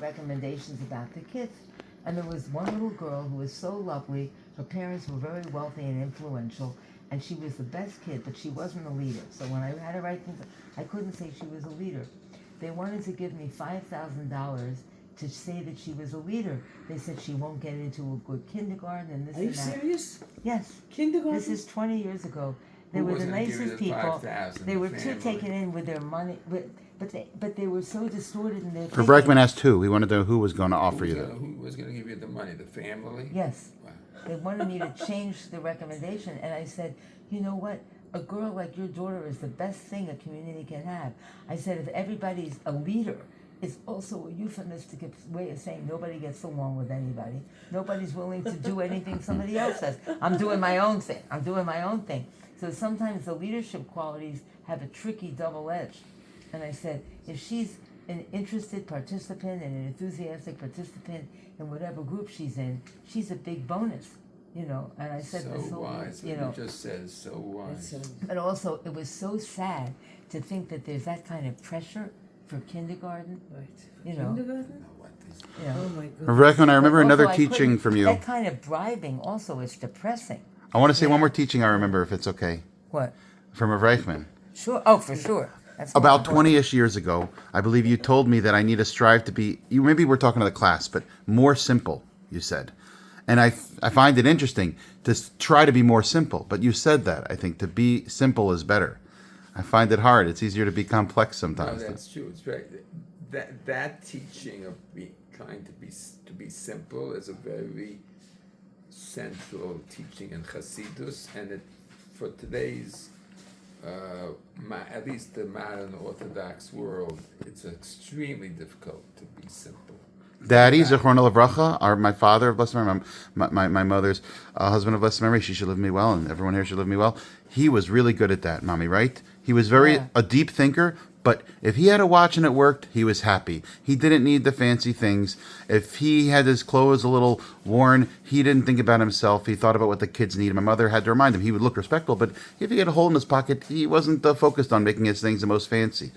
recommendations about the kids. And there was one little girl who was so lovely. Her parents were very wealthy and influential, and she was the best kid, but she wasn't a leader. So when I had to write things, I couldn't say she was a leader. They wanted to give me $5,000 to say that she was a leader. They said she won't get into a good kindergarten and this Are you and that. serious? Yes. Kindergarten? This is 20 years ago. They Who were the wasn't gonna give you nicest the people. 5,000, They were the too family? taken in with their money, but they were so distorted in their For thinking. Bregman asked who. He wanted to know who was going to offer you that. Who was going to give you the money? The family? Yes. Wow. They wanted me to change the recommendation, and I said, you know what? A girl like your daughter is the best thing a community can have. I said, if everybody's a leader, it's also a euphemistic way of saying nobody gets along with anybody. Nobody's willing to do anything somebody else says. I'm doing my own thing. So sometimes the leadership qualities have a tricky double edge. And I said, if she's an interested participant and an enthusiastic participant in whatever group she's in, she's a big bonus, And I said So this whole, wise. What you just said is so wise. But also, it was so sad to think that there's that kind of pressure for kindergarten. Right. Kindergarten? Know what this- Oh my God. Bregman, I remember But another also, I teaching couldn't- from you. That kind of bribing also is depressing. I want to say one more teaching I remember, if it's okay, What? from a Reichman. Sure. Oh, for sure. That's more About important. 20-ish years ago, I believe you told me that I need to strive to be, you maybe we're talking to the class, but more simple, you said. And I find it interesting to try to be more simple. But you said that. I think to be simple is better. I find it hard. It's easier to be complex No, sometimes. that's true. It's very, that teaching of trying to be simple is a very central teaching in Hasidus, and for today's at least the modern Orthodox world, it's extremely difficult to be simple. Daddy, Zechron Lavracha, my father of blessed memory, my mother's husband of blessed memory, she should live me well, and everyone here should live me well. He was really good at that, Mommy, right? He was a deep thinker, but if he had a watch and it worked, he was happy. He didn't need the fancy things. If he had his clothes a little worn, he didn't think about himself. He thought about what the kids needed. My mother had to remind him. He would look respectful, but if he had a hole in his pocket, he wasn't focused on making his things the most fancy.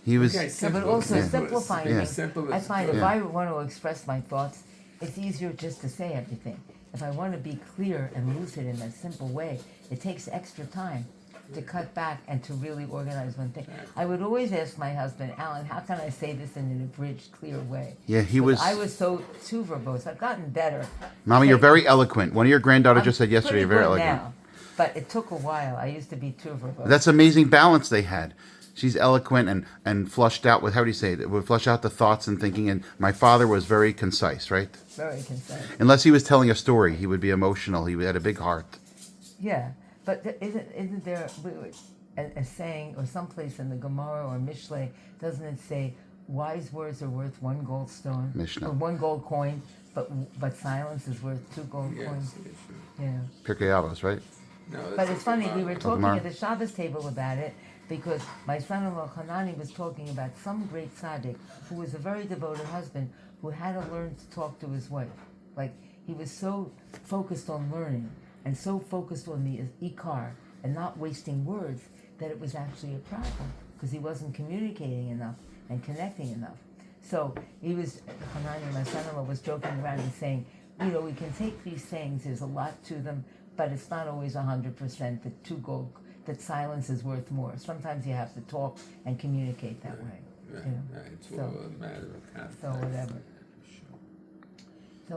He was... Okay, But also simplifying Yeah. things. Simple I is find good. if I want to express my thoughts, it's easier just to say everything. If I want to be clear and lucid in a simple way, it takes extra time to cut back and to really organize one thing. I would always ask my husband, Alan, how can I say this in an abridged, clear way? Yeah, he Because was... I was too verbose. I've gotten better. Mommy, you're very eloquent. One of your granddaughters just said yesterday, you're pretty very good eloquent. now, but it took a while. I used to be too verbose. That's amazing balance they had. She's eloquent and flushed out with, how do you say it? Would flush out the thoughts and thinking. And my father was very concise, right? Very concise. Unless he was telling a story, he would be emotional. He had a big heart. Yeah, but isn't there a saying, or someplace in the Gemara or Mishle, doesn't it say, wise words are worth one gold stone, Mishnah. or one gold coin, but silence is worth two gold Yes, coins? it is true. Yeah. Pirkei Avos, right? No, But that's it's funny, we were talking Gemara. at the Shabbos table about it, because my son-in-law Hanani was talking about some great tzaddik who was a very devoted husband who had to learn to talk to his wife. Like, he was so focused on learning and so focused on the ikar and not wasting words that it was actually a problem because he wasn't communicating enough and connecting enough. So Hanani, my son-in-law, was joking around and saying, we can take these things, there's a lot to them, but it's not always 100% that silence is worth more. Sometimes you have to talk and communicate that way. Right, you know. right. It's So- all a matter of context. So whatever.